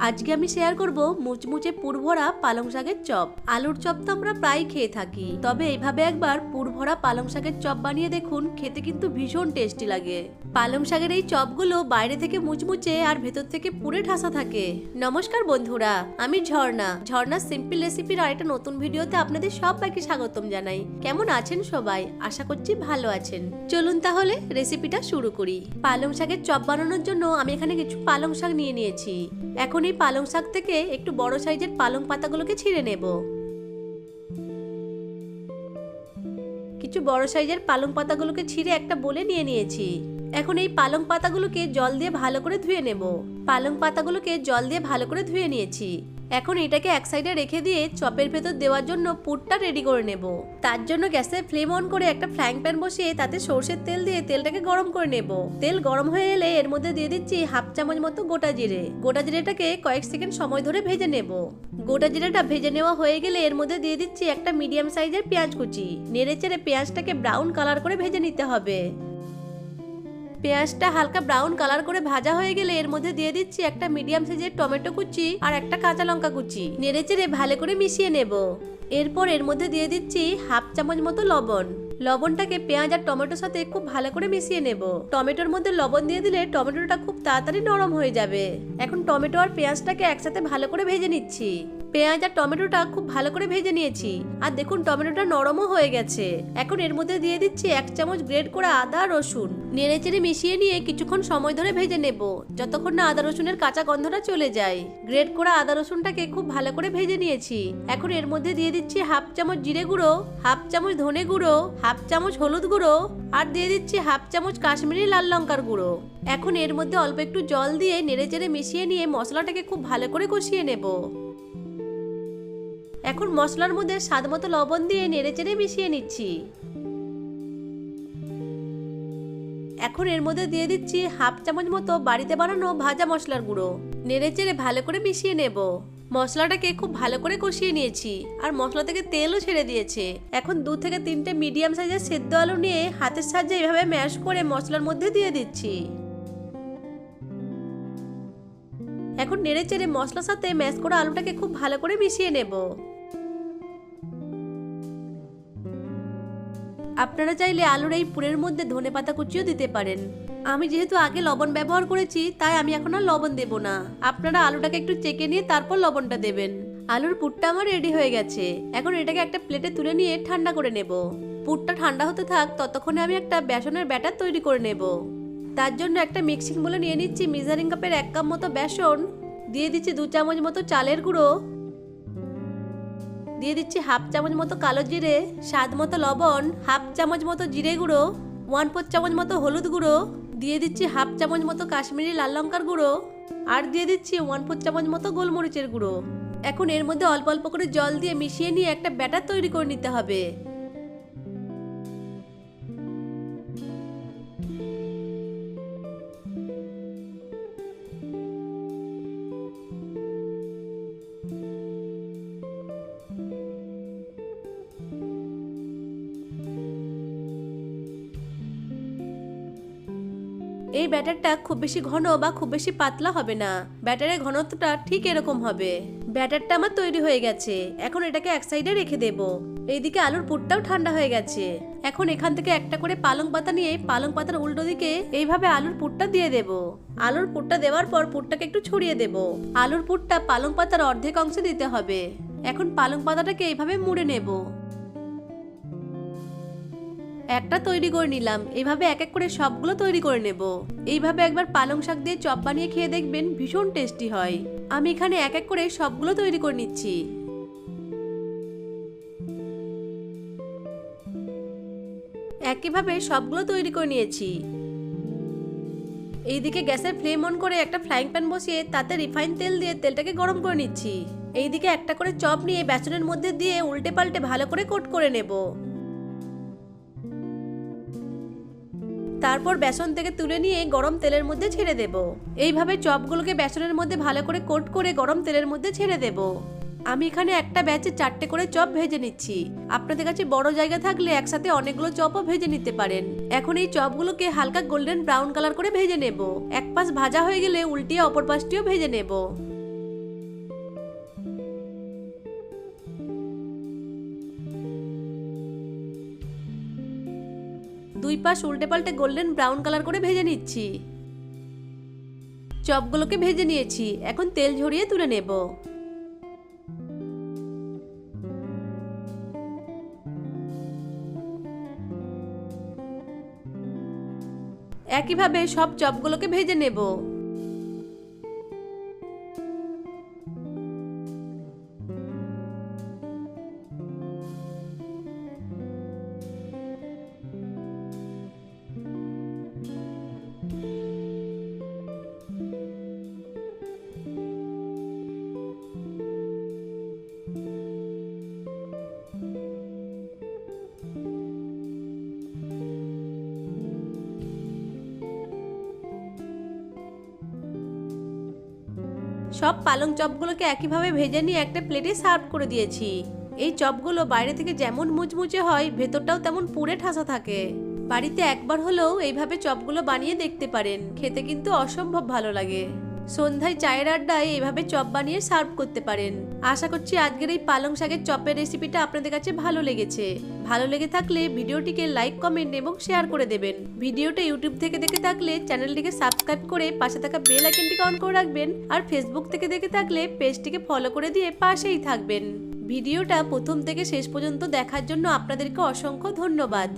আজকে আমি শেয়ার করব মুচমুচে পুরভরা পালং শাকের চপ। আলুর চপ তো আমরা প্রায় খেয়ে থাকি, তবে এইভাবে একবার পুরভরা পালং শাকের চপ বানিয়ে দেখুন, খেতে কিন্তু ভীষণ টেস্টি লাগে। পালং শাকের এই চপগুলো বাইরে থেকে মুচমুচে আর ভেতর থেকে পুরে ঠাসা থাকে। নমস্কার বন্ধুরা, আমি ঝর্ণার সিম্পল রেসিপির আরেকটা নতুন ভিডিওতে আপনাদের সবাইকে স্বাগতম জানাই। কেমন আছেন সবাই? আশা করছি ভালো আছেন। চলুন তাহলে রেসিপিটা শুরু করি। পালং শাকের চপ বানানোর জন্য আমি এখানে কিছু পালং শাক নিয়ে নিয়েছি। এখন এই পালং শাক থেকে একটু বড় সাইজের পালং পাতাগুলোকে ছিঁড়ে নেব। কিছু বড় সাইজের পালং পাতাগুলোকে ছিঁড়ে একটা বোলে নিয়ে নিয়েছি। এখন এই পালং পাতাগুলোকে জল দিয়ে ভালো করে ধুয়ে নেব। পালং পাতাগুলোকে জল দিয়ে ভালো করে ধুয়ে নিয়েছি। এখন এটাকে এক সাইডে রেখে দিয়ে চপের ভেতর দেওয়ার জন্য পুরটা রেডি করে নেব। তার জন্য গ্যাসের ফ্লেম অন করে একটা ফ্রাইং প্যান বসিয়ে তাতে সরষের তেল দিয়ে তেলটাকে গরম করে নেব। তেল গরম হয়ে এলে এর মধ্যে দিয়ে দিচ্ছি হাফ চামচ মতো গোটা জিরে। গোটা জিরেটাকে কয়েক সেকেন্ড সময় ধরে ভেজে নেব। গোটা জিরেটা ভেজে নেওয়া হয়ে গেলে এর মধ্যে দিয়ে দিচ্ছি একটা মিডিয়াম সাইজের পেঁয়াজ কুচি। নেড়ে চেড়ে পেঁয়াজটাকে ব্রাউন কালার করে ভেজে নিতে হবে। পেঁয়াজটা হালকা ব্রাউন কালার করে ভাজা হয়ে গেলে এর মধ্যে দিয়ে দিচ্ছি একটা মিডিয়াম সাইজের টমেটো কুচি আর একটা কাঁচা লঙ্কা কুচি। নেড়ে চেড়ে ভালো করে মিশিয়ে নেব। এরপর এর মধ্যে দিয়ে দিচ্ছি হাফ চামচ মতো লবণ। লবণটাকে পেঁয়াজ আর টমেটোর সাথে খুব ভালো করে মিশিয়ে নেব। টমেটোর মধ্যে লবণ দিয়ে দিলে টমেটোটা খুব তাড়াতাড়ি নরম হয়ে যাবে। এখন টমেটো আর পেঁয়াজটাকে একসাথে ভালো করে ভেজে নিচ্ছি। পেঁয়াজ আর টমেটোটা খুব ভালো করে ভেজে নিয়েছি আর দেখুন টমেটোটা নরমও হয়ে গেছে। এখন এর মধ্যে দিয়ে দিচ্ছি এক চামচ গ্রেট করা আদা রসুন। নেড়ে চেড়ে মিশিয়ে নিয়ে কিছুক্ষণ সময় ধরে ভেজে নেব, যতক্ষণ না আদা রসুনের কাঁচা গন্ধটা চলে যায়। গ্রেট করা আদা রসুনটাকে খুব ভালো করে ভেজে নিয়েছি। এখন এর মধ্যে দিয়ে দিচ্ছি হাফ চামচ জিরে গুঁড়ো, হাফ চামচ ধনে গুঁড়ো, হাফ চামচ হলুদ গুঁড়ো আর দিয়ে দিচ্ছি হাফ চামচ কাশ্মীরি লাল লঙ্কার গুঁড়ো। এখন এর মধ্যে অল্প একটু জল দিয়ে নেড়ে চেড়ে মিশিয়ে নিয়ে মশলাটাকে খুব ভালো করে কষিয়ে নেব। এখন মশলার মধ্যে স্বাদ মতো লবণ দিয়ে নেড়ে চেড়ে মিশিয়ে নিচ্ছি। এখন এর মধ্যে দিয়ে দিচ্ছি হাফ চামচ মতো বাড়িতে বানানো ভাজা মশলার গুঁড়ো। নেড়ে চেড়ে ভালো করে মিশিয়ে নেব। মশলাটাকে খুব ভালো করে কষিয়ে নিয়েছি আর মশলা থেকে তেলও ছেড়ে দিয়েছে। এখন 2 থেকে 3টে মিডিয়াম সাইজের সেদ্ধ আলু নিয়ে হাতের সাহায্যে এভাবে ম্যাশ করে মশলার মধ্যে দিয়ে দিচ্ছি। এখন নেড়ে চেড়ে মশলার সাথে ম্যাশ করা আলুটাকে খুব ভালো করে মিশিয়ে নেব। আপনারা চাইলে আলুর এই পুরের মধ্যে ধনেপাতা কুচিও দিতে পারেন। আমি যেহেতু আগে লবণ ব্যবহার করেছি তাই আমি এখন আর লবণ দেব না। আপনারা আলুটাকে একটু চেকে নিয়ে তারপর লবণটা দেবেন। আলুর পুরটা আমার রেডি হয়ে গেছে। এখন এটাকে একটা প্লেটে তুলে নিয়ে ঠান্ডা করে নেব। পুরটা ঠান্ডা হতে থাক, ততক্ষণে আমি একটা বেসনের ব্যাটার তৈরি করে নেব। তার জন্য একটা মিক্সিং বলে নিয়ে নিচ্ছি মেজারিং কাপের 1 কাপ মতো বেসন। দিয়ে দিচ্ছি 2 চামচ মতো চালের গুঁড়ো। দিয়ে দিচ্ছি হাফ চামচ মতো কালো জিরে, স্বাদ মতো লবণ, হাফ চামচ মতো জিরে গুঁড়ো, 1/4 চামচ মতো হলুদ গুঁড়ো, দিয়ে দিচ্ছি হাফ চামচ মতো কাশ্মীরি লাল লঙ্কার গুঁড়ো আর দিয়ে দিচ্ছি 1/4 চামচ মতো গোলমরিচের গুঁড়ো। এখন এর মধ্যে অল্প অল্প করে জল দিয়ে মিশিয়ে নিয়ে একটা ব্যাটার তৈরি করে নিতে হবে। এই ব্যাটারটা খুব বেশি ঘন বা খুব বেশি পাতলা হবে না। ব্যাটারের ঘনত্বটা ঠিক এরকম হবে। ব্যাটারটা আমার তৈরি হয়ে গেছে। এখন এটাকে এক সাইডে রেখে দেব। এইদিকে আলুর পুরটাও ঠান্ডা হয়ে গেছে। এখন এখান থেকে একটা করে পালং পাতা নিয়ে পালং পাতার উল্টো দিকে এইভাবে আলুর পুরটা দিয়ে দেব। আলুর পুরটা দেওয়ার পর পুরটাকে একটু ছড়িয়ে দেব। আলুর পুরটা পালং পাতার অর্ধেক অংশে দিতে হবে। এখন পালং পাতাটাকে এইভাবে মুড়ে নেব। একটা তৈরি করে নিলাম। এইভাবে এক এক করে সবগুলো তৈরি করে নেব। এইভাবে একবার পালং শাক দিয়ে চপ বানিয়ে খেয়ে দেখবেন, ভীষণ টেস্টি হয়। আমি এখানে এক এক করে সবগুলো তৈরি করে নিচ্ছি। একইভাবে সবগুলো তৈরি করে নিয়েছি। এইদিকে গ্যাসের ফ্লেম অন করে একটা ফ্রাইং প্যান বসিয়ে তাতে রিফাইন তেল দিয়ে তেলটাকে গরম করে নিচ্ছি। এইদিকে একটা করে চপ নিয়ে বেসনের মধ্যে দিয়ে উল্টে পাল্টে ভালো করে কোট করে নেব। তারপর বেসন থেকে তুলে নিয়ে গরম তেলের মধ্যে ছেড়ে দেব। এইভাবে চপগুলোকে বেসনের মধ্যে ভালো করে কোট করে গরম তেলের মধ্যে ছেড়ে দেব। আমি এখানে একটা ব্যাচে 4টে করে চপ ভেজে নিচ্ছি। আপনাদের কাছে বড় জায়গা থাকলে একসাথে অনেকগুলো চপও ভেজে নিতে পারেন। এখন এই চপগুলোকে হালকা গোল্ডেন ব্রাউন কালার করে ভেজে নেব। এক পাশ ভাজা হয়ে গেলে উল্টিয়ে অপর পাশটিও ভেজে নেব। দুই পাশ উল্টে পাল্টে গোল্ডেন ব্রাউন কালার করে ভেজে নিচ্ছি। চপগুলোকে ভেজে নিয়েছি, এখন তেল ঝরিয়ে তুলে নেব। একইভাবে সব চপগুলোকে ভেজে নেব। সব পালং চপগুলোকে একইভাবে ভেজে নিয়ে একটা প্লেটে সার্ভ করে দিয়েছি। এই চপগুলো বাইরে থেকে যেমন মুচমুচে হয়, ভেতরটাও তেমন পুড়ে ঠাসা থাকে। বাড়িতে একবার হলেও এইভাবে চপগুলো বানিয়ে দেখতে পারেন, খেতে কিন্তু অসম্ভব ভালো লাগে। সন্ধ্যায় চায়ের আড্ডায় এইভাবে চপ বানিয়ে সার্ভ করতে পারেন। আশা করছি আজকের এই পালং শাকের চপের রেসিপিটা আপনাদের কাছে ভালো লেগেছে। ভালো লেগে থাকলে ভিডিওটিকে লাইক, কমেন্ট এবং শেয়ার করে দেবেন। ভিডিওটা ইউটিউব থেকে দেখে থাকলে চ্যানেলটিকে সাবস্ক্রাইব করে পাশে থাকা বেল আইকনটিকে অন করে রাখবেন। আর ফেসবুক থেকে দেখে থাকলে পেজটিকে ফলো করে দিয়ে পাশেই থাকবেন। ভিডিওটা প্রথম থেকে শেষ পর্যন্ত দেখার জন্য আপনাদেরকে অসংখ্য ধন্যবাদ।